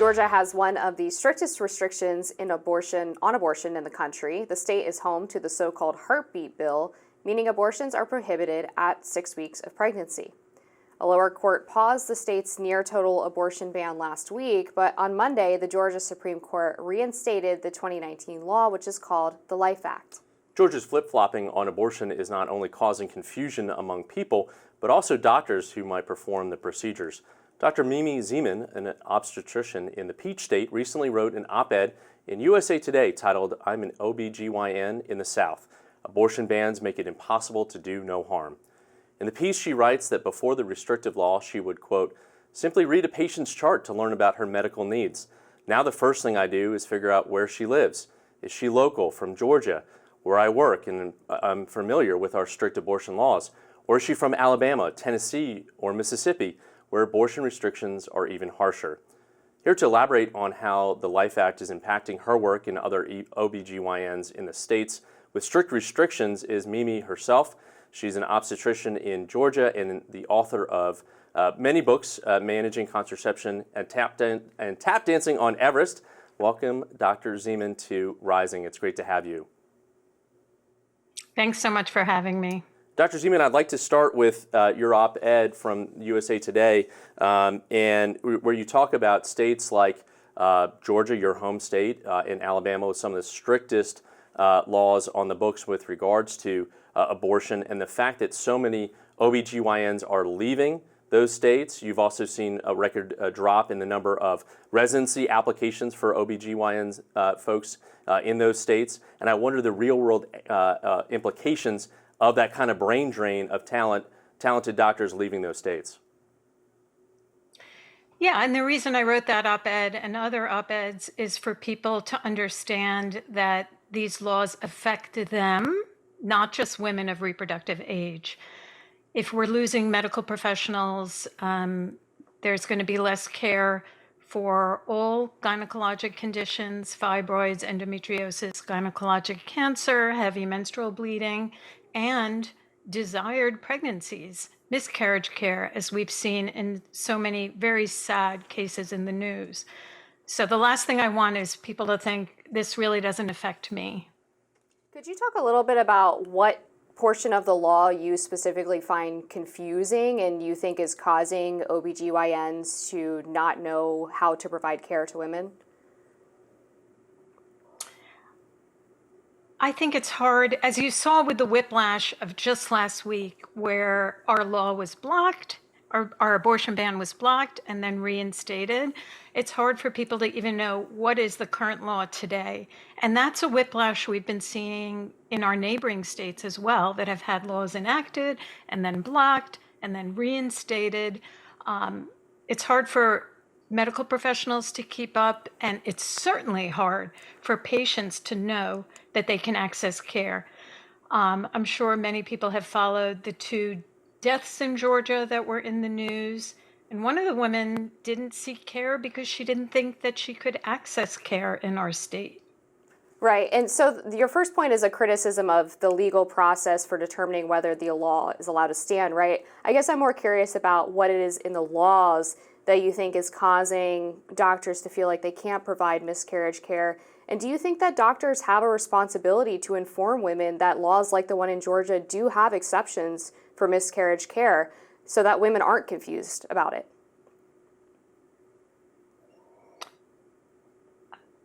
Georgia has one of the strictest restrictions on abortion in the country. The state is home to the so-called heartbeat bill, meaning abortions are prohibited at 6 weeks of pregnancy. A lower court paused the state's near-total abortion ban last week, but on Monday, the Georgia Supreme Court reinstated the 2019 law, which is called the Life Act. Georgia's flip-flopping on abortion is not only causing confusion among people, but also doctors who might perform the procedures. Dr. Mimi Zieman, an obstetrician in the Peach State, recently wrote an op-ed in USA Today titled, "I'm an OB-GYN in the South. Abortion bans make it impossible to do no harm." In the piece, she writes that before the restrictive law, she would, quote, "simply read a patient's chart to learn about her medical needs. Now the first thing I do is figure out where she lives. Is she local, from Georgia, where I work and I'm familiar with our strict abortion laws? Or is she from Alabama, Tennessee, or Mississippi, where abortion restrictions are even harsher?" Here to elaborate on how the Life Act is impacting her work and other OB-GYNs in the states with strict restrictions is Mimi herself. She's an obstetrician in Georgia and the author of many books, Managing Contraception and Tap Dancing on Everest. Welcome, Dr. Zieman, to Rising. It's great to have you. Thanks so much for having me. Dr. Zieman, I'd like to start with your op-ed from USA Today, and where you talk about states like Georgia, your home state, and Alabama with some of the strictest laws on the books with regards to abortion, and the fact that so many OB-GYNs are leaving those states. You've also seen a record drop in the number of residency applications for OB-GYNs folks in those states. And I wonder the real-world implications of that kind of brain drain of talented doctors leaving those states. Yeah, and the reason I wrote that op-ed and other op-eds is for people to understand that these laws affect them, not just women of reproductive age. If we're losing medical professionals, there's going to be less care for all gynecologic conditions, fibroids, endometriosis, gynecologic cancer, heavy menstrual bleeding, and desired pregnancies, miscarriage care, as we've seen in so many very sad cases in the news. So the last thing I want is people to think this really doesn't affect me. Could you talk a little bit about what portion of the law you specifically find confusing and you think is causing OB-GYNs to not know how to provide care to women? I think it's hard, as you saw with the whiplash of just last week, where our law was blocked, our abortion ban was blocked and then reinstated. It's hard for people to even know what is the current law today. And that's a whiplash we've been seeing in our neighboring states as well, that have had laws enacted and then blocked and then reinstated. It's hard for medical professionals to keep up, and it's certainly hard for patients to know that they can access care. I'm sure many people have followed the 2 deaths in Georgia that were in the news, and one of the women didn't seek care because she didn't think that she could access care in our state. Right, and so your first point is a criticism of the legal process for determining whether the law is allowed to stand, right? I guess I'm more curious about what it is in the laws that you think is causing doctors to feel like they can't provide miscarriage care. And do you think that doctors have a responsibility to inform women that laws like the one in Georgia do have exceptions for miscarriage care so that women aren't confused about it?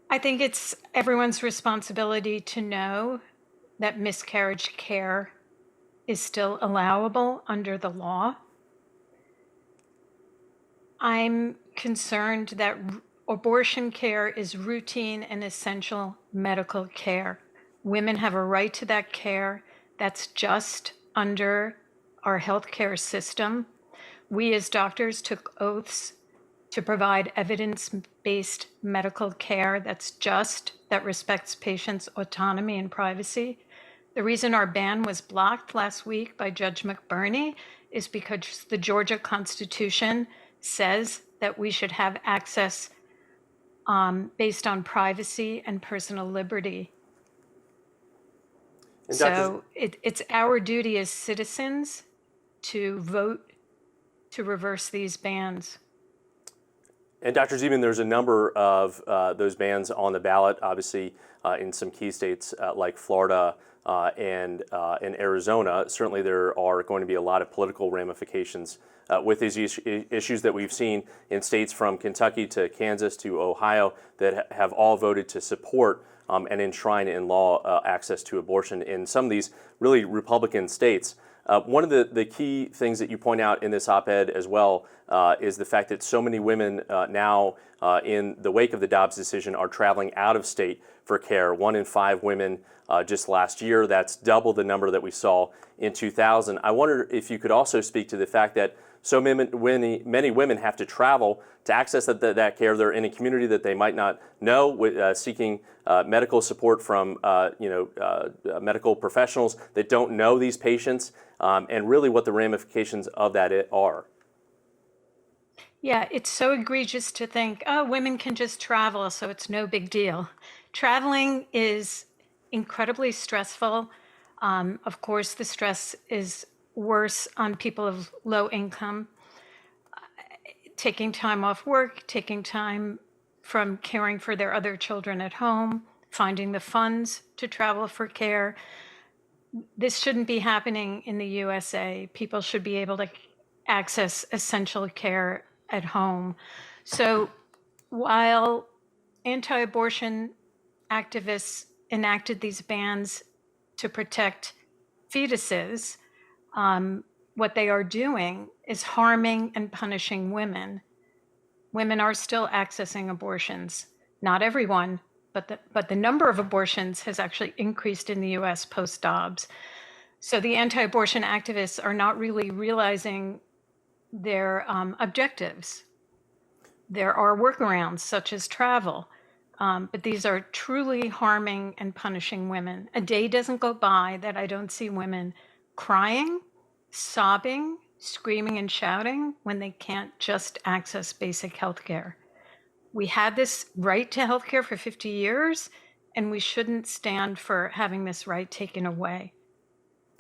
I think it's everyone's responsibility to know that miscarriage care is still allowable under the law. I'm concerned that abortion care is routine and essential medical care. Women have a right to that care. That's just under our healthcare system. We as doctors took oaths to provide evidence-based medical care that's just, that respects patients' autonomy and privacy. The reason our ban was blocked last week by Judge McBurney is because the Georgia Constitution says that we should have access based on privacy and personal liberty. And so it's our duty as citizens to vote to reverse these bans. And Dr. Zieman, there's a number of those bans on the ballot, obviously in some key states like Florida and Arizona. Certainly there are going to be a lot of political ramifications with these issues that we've seen in states from Kentucky to Kansas to Ohio that have all voted to support and enshrine in law access to abortion in some of these really Republican states. One of the key things that you point out in this op-ed as well is the fact that so many women now in the wake of the Dobbs decision are traveling out of state for care. 1 in 5 women just last year. That's double the number that we saw in 2000. I wonder if you could also speak to the fact that so many women have to travel to access that care. They're in a community that they might not know, seeking medical support from medical professionals that don't know these patients, and really what the ramifications of that are. Yeah, it's so egregious to think, oh, women can just travel, so it's no big deal. Traveling is incredibly stressful. Of course, the stress is worse on people of low income. Taking time off work, taking time from caring for their other children at home, finding the funds to travel for care. This shouldn't be happening in the USA. People should be able to access essential care at home. So while anti-abortion activists enacted these bans to protect fetuses, what they are doing is harming and punishing women. Women are still accessing abortions. Not everyone, but the number of abortions has actually increased in the US post-Dobbs. So the anti-abortion activists are not really realizing their objectives. There are workarounds such as travel, but these are truly harming and punishing women. A day doesn't go by that I don't see women crying, sobbing, screaming and shouting when they can't just access basic health care. We had this right to health care for 50 years, and we shouldn't stand for having this right taken away.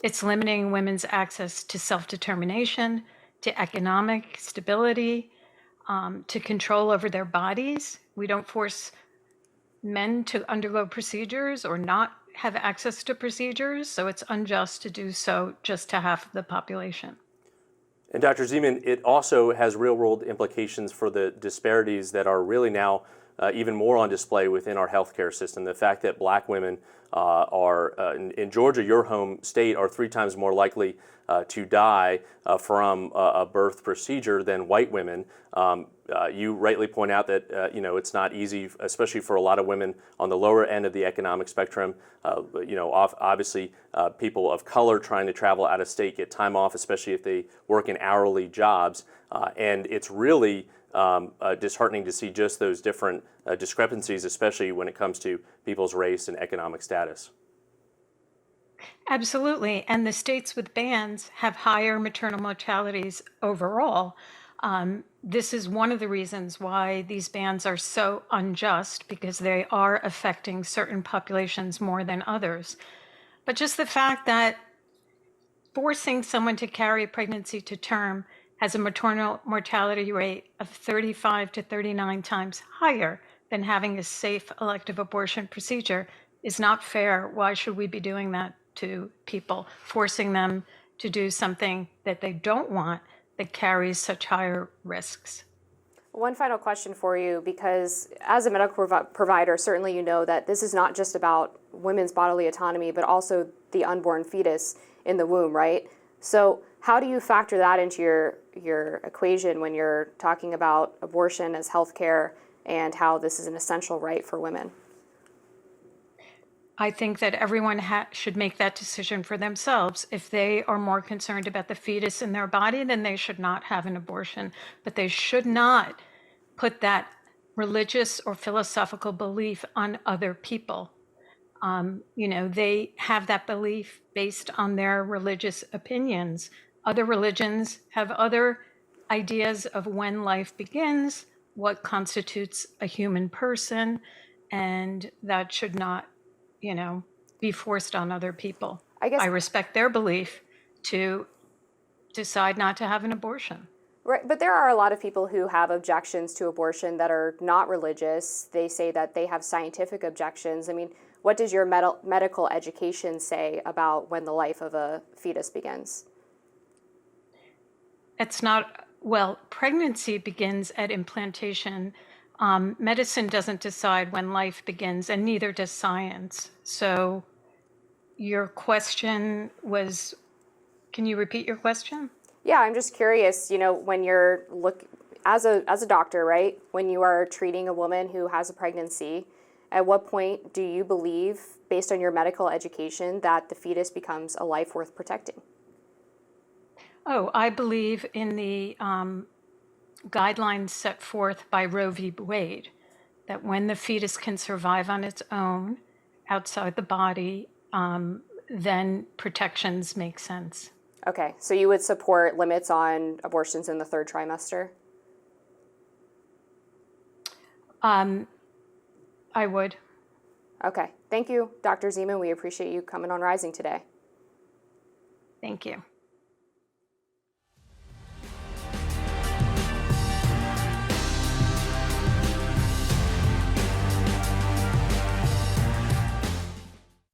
It's limiting women's access to self-determination, to economic stability, to control over their bodies. We don't force men to undergo procedures or not have access to procedures, so it's unjust to do so just to half of the population. And Dr. Zieman, it also has real-world implications for the disparities that are really now even more on display within our healthcare system. The fact that Black women in Georgia, your home state, are 3 times more likely to die from a birth procedure than white women. You rightly point out that it's not easy, especially for a lot of women on the lower end of the economic spectrum. Obviously, people of color trying to travel out of state get time off, especially if they work in hourly jobs. And it's really disheartening to see just those different discrepancies, especially when it comes to people's race and economic status. Absolutely. And the states with bans have higher maternal mortalities overall. This is one of the reasons why these bans are so unjust, because they are affecting certain populations more than others. But just the fact that forcing someone to carry a pregnancy to term has a maternal mortality rate of 35 to 39 times higher than having a safe elective abortion procedure is not fair. Why should we be doing that to people, forcing them to do something that they don't want that carries such higher risks? One final question for you, because as a medical provider, certainly you know that this is not just about women's bodily autonomy, but also the unborn fetus in the womb, right? So how do you factor that into your equation when you're talking about abortion as healthcare and how this is an essential right for women? I think that everyone should make that decision for themselves. If they are more concerned about the fetus in their body, then they should not have an abortion. But they should not put that religious or philosophical belief on other people. They have that belief based on their religious opinions. Other religions have other ideas of when life begins, what constitutes a human person, and that should not be forced on other people. I respect their belief to decide not to have an abortion. Right, but there are a lot of people who have objections to abortion that are not religious. They say that they have scientific objections. I mean, what does your medical education say about when the life of a fetus begins? It's not, well, pregnancy begins at implantation. Medicine doesn't decide when life begins, and neither does science. So your question was, can you repeat your question? Yeah, I'm just curious, when you're as a doctor, right? When you are treating a woman who has a pregnancy, at what point do you believe, based on your medical education, that the fetus becomes a life worth protecting? Oh, I believe in the guidelines set forth by Roe v. Wade, that when the fetus can survive on its own outside the body, then protections make sense. Okay, so you would support limits on abortions in the third trimester? I would. Okay, thank you, Dr. Zieman. We appreciate you coming on Rising today. Thank you.